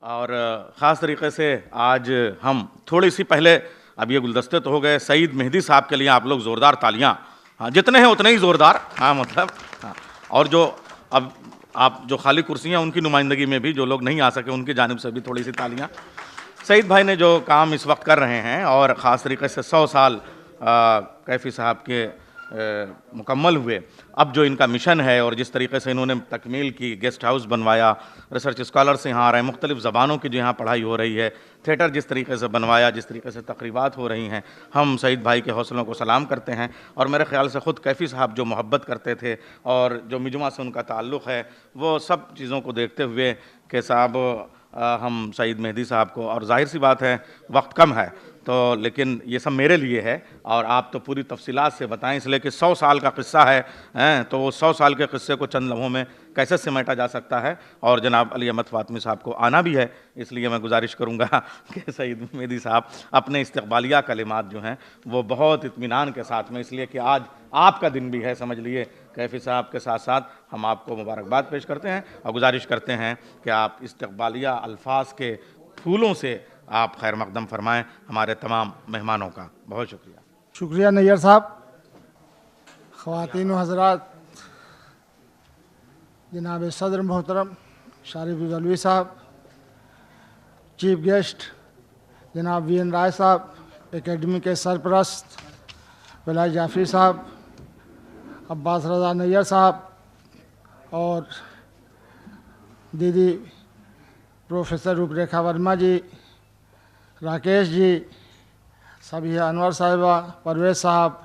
और ख़ास तरीके से आज हम थोड़ी सी पहले, अब ये गुलदस्ते तो हो गए, सईद मेहदी साहब के लिए आप लोग ज़ोरदार तालियां। हाँ, जितने हैं उतने ही ज़ोरदार। हाँ मतलब हाँ। और जो अब आप जो खाली कुर्सियां, उनकी नुमाइंदगी में भी जो लोग नहीं आ सके उनकी जानिब से भी थोड़ी सी तालियां। सईद भाई ने जो काम इस वक्त कर रहे हैं और ख़ास तरीके से 100 साल कैफ़ी साहब के मुकम्मल हुए, अब जो इनका मिशन है और जिस तरीके से इन्होंने तकमील की, गेस्ट हाउस बनवाया, रिसर्च स्कॉलर्स यहाँ आ रहे हैं, मुख्तलिफ ज़बानों की जो यहाँ पढ़ाई हो रही है, थिएटर जिस तरीके से बनवाया, जिस तरीके से तकरीबात हो रही हैं, हम सईद भाई के हौसलों को सलाम करते हैं। और मेरे ख़्याल से ख़ुद कैफ़ी साहब जो मोहब्बत करते थे और जो मिजमा से उनका ताल्लुक़ है, वो सब चीज़ों को देखते हुए कि साहब हम सईद मेहदी साहब को, और जाहिर सी बात है वक्त कम है तो, लेकिन ये सब मेरे लिए है और आप तो पूरी तफसीलात से बताएं, इसलिए कि 100 साल का किस्सा है तो वो 100 साल के किस्से को चंद लम्हों में कैसे समेटा जा सकता है। और जनाब अली अहमद फ़ातमी साहब को आना भी है, इसलिए मैं गुजारिश करूँगा कि सईद मेहदी साहब अपने इस्तक़बालिया कलिमात जो हैं वो बहुत इत्मीनान के साथ में, इसलिए कि आज आपका दिन भी है, समझ लिए, कैफ़ी साहब के साथ साथ हम आपको मुबारकबाद पेश करते हैं और गुजारिश करते हैं कि आप इस्तक़बालिया अल्फाज के फूलों से आप खैर मकदम फरमाएं हमारे तमाम मेहमानों का। बहुत शुक्रिया। शुक्रिया नैयर साहब। ख़वातीन व हज़रात, जनाब सदर मोहतरम शारिफ गलवी साहब, चीफ गेस्ट जनाब वीएन राय साहब, एकेडमी के सरपरस्त वलाय जाफरी साहब, अब्बास रज़ा नैयर साहब और दीदी प्रोफेसर रूपरेखा वर्मा जी, राकेश जी, सभी अनवर साहिबा, परवेज़ साहब,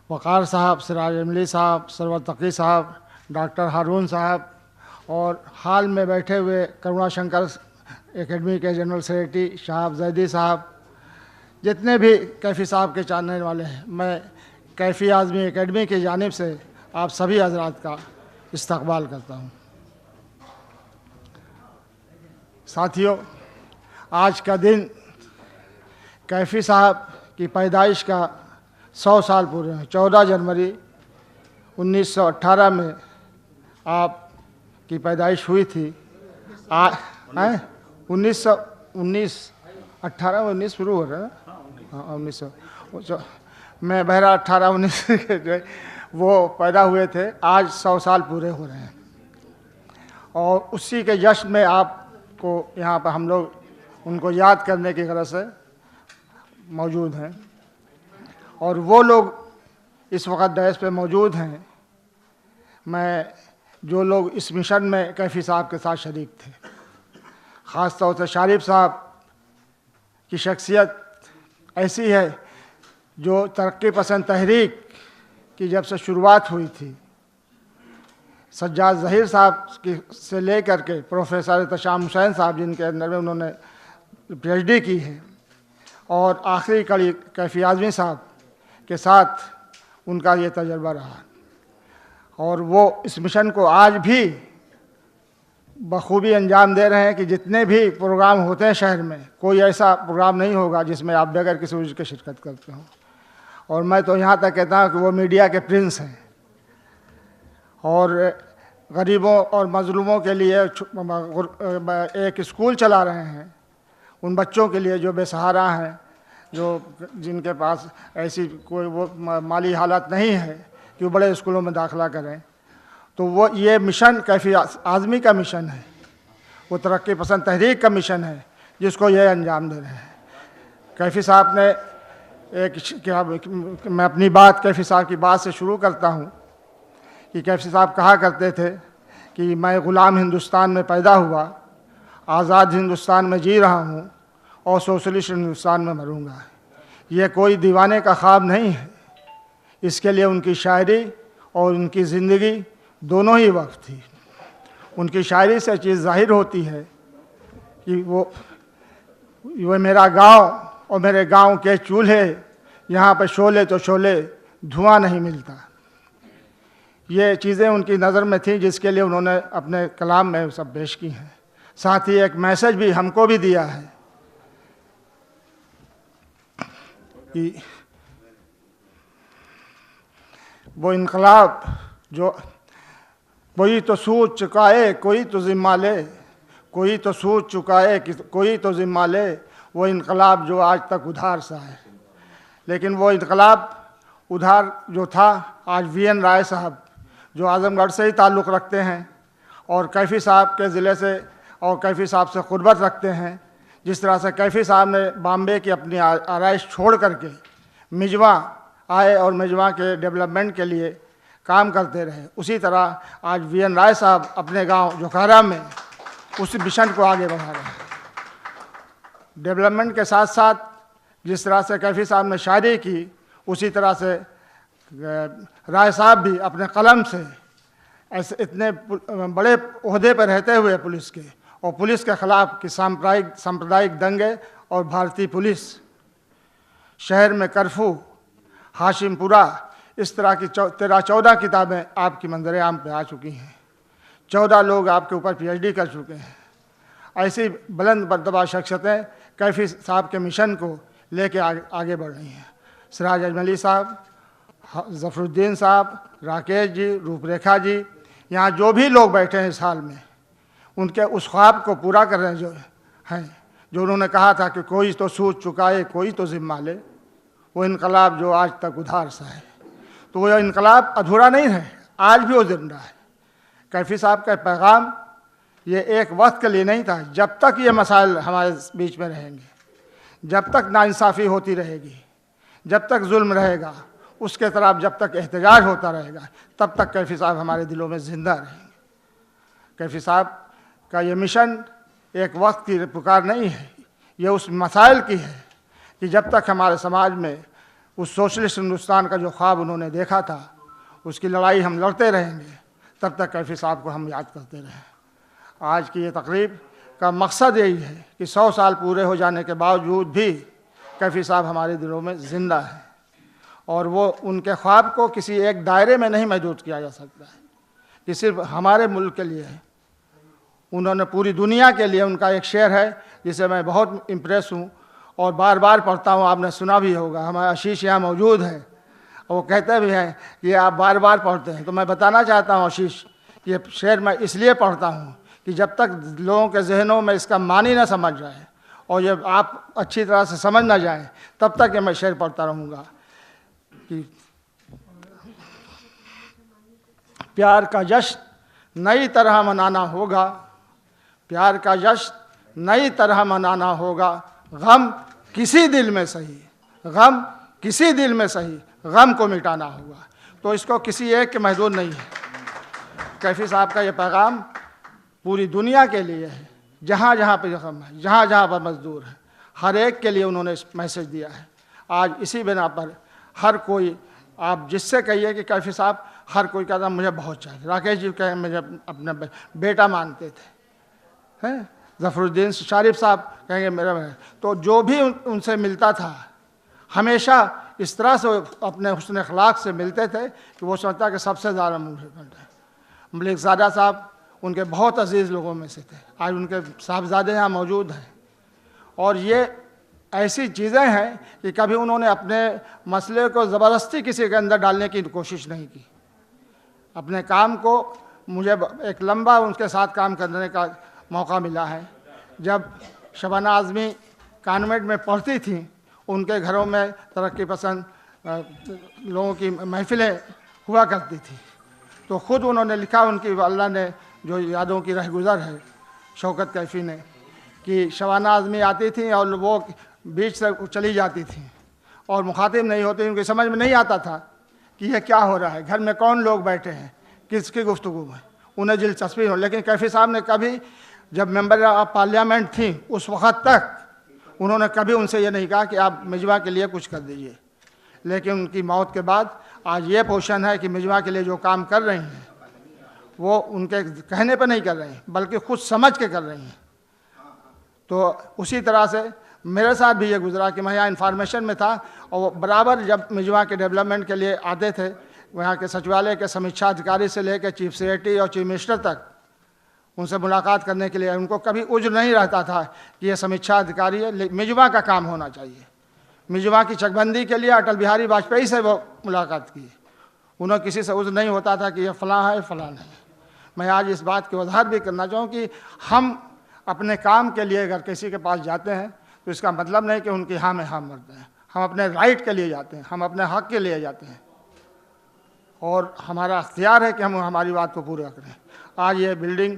वक़ार साहब, सिराज अमली साहब, सरवर तकी साहब, डॉक्टर हारून साहब और हाल में बैठे हुए करुणा शंकर एकेडमी के जनरल सेक्रेटरी शाहब जैदी साहब, जितने भी कैफ़ी साहब के जानने वाले हैं, मैं कैफ़ी आज़मी एकेडमी की जानिब से आप सभी हज़रात का इस्तक़बाल करता हूँ। साथियों, आज का दिन कैफ़ी साहब की पैदाइश का 100 साल पूरे हैं। 14 जनवरी 1918 में आपकी पैदाइश हुई थी। 18 में 19 शुरू हो रहा है ना? हाँ, 1900 मैं बहरा 18-19 जो है वो पैदा हुए थे। आज 100 साल पूरे हो रहे हैं और उसी के जश्न में आपको यहाँ पर हम लोग उनको याद करने की गरज से मौजूद हैं। और वो लोग इस वक्त डैश पे मौजूद हैं, मैं जो लोग इस मिशन में कैफ़ी साहब के साथ शरीक थे, ख़ास तौर से शारिफ साहब की शख्सियत ऐसी है जो तरक्की पसंद तहरीक की जब से शुरुआत हुई थी, सज्जाद ज़हीर साहब की से लेकर के प्रोफेसर एहतशाम हुसैन साहब, जिनके अंदर में उन्होंने PhD की है, और आखिरी कड़ी कैफ़ी आज़मी साहब के साथ उनका ये तजर्बा रहा और वो इस मिशन को आज भी बखूबी अंजाम दे रहे हैं कि जितने भी प्रोग्राम होते हैं शहर में, कोई ऐसा प्रोग्राम नहीं होगा जिसमें आप बगैर किसी वजह के शिरकत करते हो। और मैं तो यहाँ तक कहता हूँ कि वो मीडिया के प्रिंस हैं और गरीबों और मजलूमों के लिए एक स्कूल चला रहे हैं, उन बच्चों के लिए जो बेसहारा हैं, जो जिनके पास ऐसी कोई वो माली हालत नहीं है कि वो बड़े स्कूलों में दाखिला करें। तो वो ये मिशन कैफ़ी आज़मी का मिशन है, वो तरक्की पसंद तहरीक का मिशन है जिसको ये अंजाम दे रहे हैं। कैफ़ी साहब ने मैं अपनी बात कैफ़ी साहब की बात से शुरू करता हूँ कि कैफ़ी साहब कहा करते थे कि मैं ग़ुलाम हिंदुस्तान में पैदा हुआ, आज़ाद हिंदुस्तान में जी रहा हूँ और सोशलिस्ट हिंदुस्तान में मरूंगा। ये कोई दीवाने का ख्वाब नहीं है। इसके लिए उनकी शायरी और उनकी ज़िंदगी दोनों ही वक्त थी। उनकी शायरी से चीज़ ज़ाहिर होती है कि वो मेरा गांव और मेरे गांव के चूल्हे, यहाँ पर शोले तो शोले, धुआं नहीं मिलता। ये चीज़ें उनकी नज़र में थी जिसके लिए उन्होंने अपने कलाम में सब पेश की हैं। साथ ही एक मैसेज भी हमको भी दिया है कि वो इनकलाब जो कोई तो सूझ चुकाए, कोई तो ज़िम्मा ले, कोई तो सूझ चुकाए कोई तो जिम्मा ले, वो इनकलाब जो आज तक उधार सा है। लेकिन वो इनकलाब उधार जो था, आज वीएन राय साहब जो आजमगढ़ से ही ताल्लुक़ रखते हैं और कैफ़ी साहब के ज़िले से और कैफ़ी साहब से क़ुर्बत रखते हैं, जिस तरह से कैफ़ी साहब ने बॉम्बे की अपनी आरइश छोड़ करके मिजवा आए और मिजवा के डेवलपमेंट के लिए काम करते रहे, उसी तरह आज वीएन राय साहब अपने गांव जोखारा में उस मिशन को आगे बढ़ा रहे हैं। डेवलपमेंट के साथ साथ जिस तरह से कैफ़ी साहब ने शायरी की, उसी तरह से राय साहब भी अपने कलम से ऐसे इतने बड़े ओहदे पर रहते हुए पुलिस के और पुलिस के ख़िलाफ़ कि सांप्रदायिक दंगे और भारतीय पुलिस, शहर में कर्फ्यू, हाशिमपुरा, इस तरह की 13-14 किताबें आपकी मंजर आम पे आ चुकी हैं। 14 लोग आपके ऊपर PhD कर चुके हैं। ऐसी बुलंद मर्तबा शख्सियतें कैफ़ी साहब के मिशन को लेके आगे बढ़ रही हैं। सिराज अजमली साहब, ज़फ़रुद्दीन साहब, राकेश जी, रूपरेखा जी, यहाँ जो भी लोग बैठे हैं इस हाल में, उनके उस ख्वाब को पूरा कर रहे हैं जो उन्होंने कहा था कि कोई तो सूझ चुकाए कोई तो जिम्मा ले, वो इनकलाब जो आज तक उधार सा है। तो वो इनकलाब अधूरा नहीं है, आज भी वो जिंदा है। कैफ़ी साहब का पैगाम ये एक वक्त के लिए नहीं था, जब तक ये मसाइल हमारे बीच में रहेंगे, जब तक नाइंसाफ़ी होती रहेगी, जब तक जुल्म रहेगा, उसके तरफ जब तक एहतजाज होता रहेगा, तब तक कैफ़ी साहब हमारे दिलों में ज़िंदा रहेंगे। कैफ़ी साहब का ये मिशन एक वक्त की पुकार नहीं है, ये उस मसाइल की है कि जब तक हमारे समाज में उस सोशलिस्ट हिंदुस्तान का जो ख्वाब उन्होंने देखा था, उसकी लड़ाई हम लड़ते रहेंगे, तब तक कैफ़ी साहब को हम याद करते रहें। आज की ये तकरीब का मकसद यही है कि 100 साल पूरे हो जाने के बावजूद भी कैफ़ी साहब हमारे दिलों में ज़िंदा है और वो उनके ख्वाब को किसी एक दायरे में नहीं महदूद किया जा सकता है कि सिर्फ हमारे मुल्क के लिए है। उन्होंने पूरी दुनिया के लिए, उनका एक शेर है जिसे मैं बहुत इम्प्रेस हूँ और बार बार पढ़ता हूँ, आपने सुना भी होगा, हमारे आशीष यहाँ मौजूद है और वो कहते भी हैं कि आप बार बार पढ़ते हैं। तो मैं बताना चाहता हूँ आशीष, ये शेर मैं इसलिए पढ़ता हूँ कि जब तक लोगों के जहनों में इसका मानी ना समझ जाए और जब आप अच्छी तरह से समझ ना जाएं, तब तक ये मैं शेर पढ़ता रहूँगा कि प्यार का जश्न नई तरह मनाना होगा, प्यार का जश्न नई तरह मनाना होगा, गम किसी दिल में सही, गम किसी दिल में सही, गम को मिटाना होगा। तो इसको किसी एक के महदूद नहीं है। कैफ़ी साहब का ये पैगाम पूरी दुनिया के लिए है, जहाँ जहाँ पर गम है, जहाँ जहाँ पर मजदूर है, हर एक के लिए उन्होंने मैसेज दिया है। आज इसी बिना पर हर कोई, आप जिससे कहिए कि कैफ़ी साहब, हर कोई कहता मुझे बहुत चाहिए। राकेश जी कहें मुझे अपना बेटा मानते थे, हैं ज़फ़रुद्दीन शारिफ साहब कहेंगे मेरा। तो जो भी उनसे मिलता था हमेशा इस तरह से अपने हुस्न अखलाक से मिलते थे कि वो समझता कि सबसे ज़्यादा मुझे है। मलिक ज़ादा साहब उनके बहुत अजीज़ लोगों में से थे, आज उनके साहबजादे यहाँ मौजूद हैं। और ये ऐसी चीज़ें हैं कि कभी उन्होंने अपने मसले को ज़बरदस्ती किसी के अंदर डालने की कोशिश नहीं की। अपने काम को, मुझे एक लंबा उनके साथ काम करने का मौका मिला है। जब शबाना आज़मी कॉन्वेंट में पढ़ती थी, उनके घरों में तरक्की पसंद लोगों की महफ़िलें हुआ करती थी, तो ख़ुद उन्होंने लिखा, उनकी वालिदा ने जो यादों की रहगुज़र है शौकत कैफ़ी ने, कि शबाना आज़मी आती थी और वो बीच से चली जाती थी और मुखातिब नहीं होती, उनकी समझ में नहीं आता था कि ये क्या हो रहा है, घर में कौन लोग बैठे हैं, किसकी गुफ्तगू है, उन्हें दिलचस्पी हो। लेकिन कैफ़ी साहब ने कभी, जब मेंबर ऑफ पार्लियामेंट थी उस वक़्त तक, उन्होंने कभी उनसे ये नहीं कहा कि आप मिजवा के लिए कुछ कर दीजिए। लेकिन उनकी मौत के बाद आज ये पोजीशन है कि मिजवा के लिए जो काम कर रही हैं वो उनके कहने पर नहीं कर रही हैं, बल्कि खुद समझ के कर रही हैं। तो उसी तरह से मेरे साथ भी ये गुजरा कि मैं यहाँ इन्फॉर्मेशन में था और बराबर जब मिजवा के डेवलपमेंट के लिए आते थे, वहाँ के सचिवालय के समीक्षा अधिकारी से लेकर चीफ सेक्रेटरी और चीफ मिनिस्टर तक उनसे मुलाकात करने के लिए, उनको कभी उज्र नहीं रहता था कि ये समीक्षा अधिकारी है, मिजवा का काम होना चाहिए। मिजवा की चकबंदी के लिए अटल बिहारी वाजपेयी से वो मुलाकात की, उन्हें किसी से उज्र नहीं होता था कि ये फ़लाँ है फ़लाँ नहीं। मैं आज इस बात की वजाहत भी करना चाहूँ कि हम अपने काम के लिए अगर किसी के पास जाते हैं तो इसका मतलब नहीं कि उनकी हाँ में हाँ मरते हैं। हम अपने राइट के लिए जाते हैं, हम अपने हक के लिए जाते हैं और हमारा अख्तियार है कि हम हमारी बात को पूरा करें। आज ये बिल्डिंग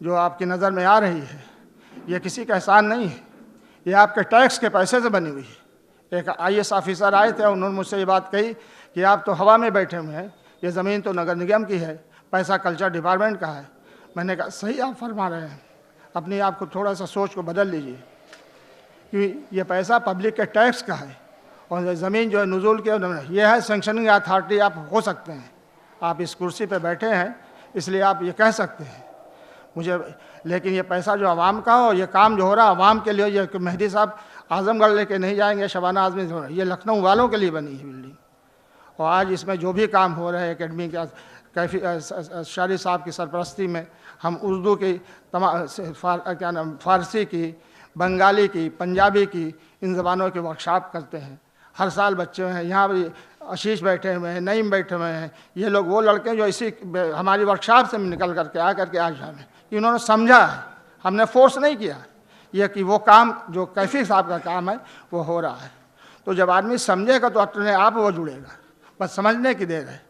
जो आपकी नज़र में आ रही है, ये किसी का एहसान नहीं है, ये आपके टैक्स के पैसे से बनी हुई है। एक IAS ऑफिसर आए थे, उन्होंने मुझसे ये बात कही कि आप तो हवा में बैठे हुए हैं, ये ज़मीन तो नगर निगम की है, पैसा कल्चर डिपार्टमेंट का है। मैंने कहा सही आप फरमा रहे हैं, अपने आप को थोड़ा सा सोच को बदल लीजिए कि ये पैसा पब्लिक के टैक्स का है और ज़मीन जो है नुज़ूल के ये है सैंक्शनिंग अथॉरिटी आप हो सकते हैं। आप इस कुर्सी पे बैठे हैं इसलिए आप ये कह सकते हैं मुझे, लेकिन ये पैसा जो आवाम का हो, ये काम जो हो रहा है आवाम के लिए, ये मेहदी साहब आजमगढ़ लेके नहीं जाएंगे, शबाना आज़मी हो रहा है, ये लखनऊ वालों के लिए बनी है बिल्डिंग। और आज इसमें जो भी काम हो रहा है एकेडमी का कैफी शारी साहब की सरपरस्ती में, हम उर्दू की क्या नाम फ़ारसी की, बंगाली की, पंजाबी की, इन ज़बानों के वर्कशॉप करते हैं। हर साल बच्चे हैं, यहाँ भी आशीष बैठे हुए हैं, नईम बैठे हुए हैं, ये लोग वो लड़के जो इसी हमारी वर्कशॉप से निकल करके आ करके आज हमें इन्होंने समझा है, हमने फोर्स नहीं किया ये कि वो काम जो कैफी साहब का काम है वो हो रहा है। तो जब आदमी समझेगा तो अपने आप वो जुड़ेगा, बस समझने की देर है।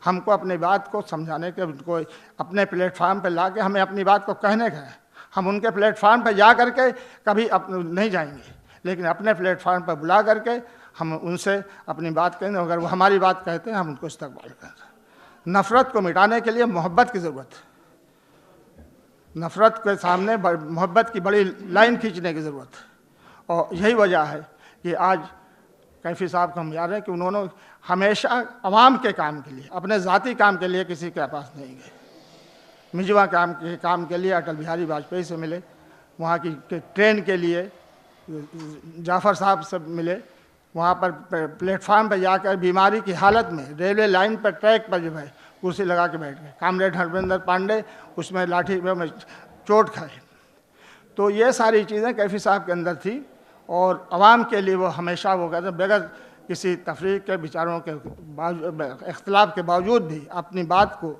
हमको अपनी बात को समझाने के, उनको अपने प्लेटफार्म पे ला के हमें अपनी बात को कहने का है। हम उनके प्लेटफार्म पे जा करके कभी नहीं जाएंगे, लेकिन अपने प्लेटफार्म पर बुला करके हम उनसे अपनी बात कहेंगे। अगर वो हमारी बात कहते हैं हम उनको इस्तकबाल करें। नफ़रत को मिटाने के लिए मोहब्बत की ज़रूरत है, नफ़रत के सामने मोहब्बत की बड़ी लाइन खींचने की ज़रूरत है। और यही वजह है कि आज कैफी साहब को हम याद हैं कि उन्होंने हमेशा आवाम के काम के लिए, अपने ज़ाती काम के लिए किसी के पास नहीं गए। मिजवा काम के लिए अटल बिहारी वाजपेयी से मिले, वहाँ की ट्रेन के लिए जाफ़र साहब से मिले, वहाँ पर प्लेटफार्म पर जाकर बीमारी की हालत में रेलवे लाइन पर ट्रैक पर जो है कुर्सी लगा के बैठ गए। कामरेड हरविंदर पांडे उसमें लाठी में चोट खाए। तो ये सारी चीज़ें कैफी साहब के अंदर थी और आवाम के लिए वो हमेशा वो कहते बगैर किसी तफरीक के विचारों के इख्तलाफ के बावजूद भी अपनी बात को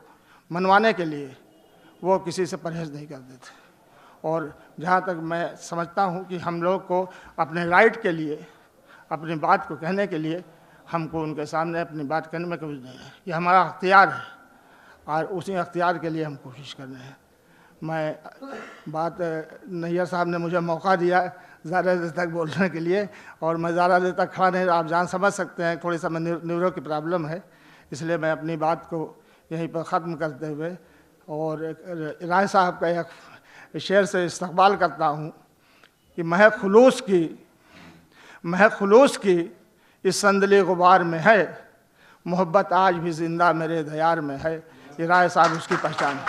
मनवाने के लिए वो किसी से परहेज़ नहीं करते थे। और जहाँ तक मैं समझता हूँ कि हम लोग को अपने राइट के लिए, अपनी बात को कहने के लिए हमको उनके सामने अपनी बात करने में कभी नहीं है, ये हमारा अख्तियार है और उसी अख्तियार के लिए हम कोशिश कर रहे हैं। मैं बात नैयर साहब ने मुझे मौका दिया ज़्यादा देर तक बोलने के लिए और मैं ज़्यादा देर तक खड़ा नहीं, आप जान समझ सकते हैं थोड़ी सा न्यूरो की प्रॉब्लम है, इसलिए मैं अपनी बात को यहीं पर ख़त्म करते हुए और राय साहब का एक शेर से इस्तकबाल करता हूँ कि महक खुलूस की इस संदली गुबार में है, मोहब्बत आज भी ज़िंदा मेरे दयार में है। ये राय साहब उसकी पहचान है।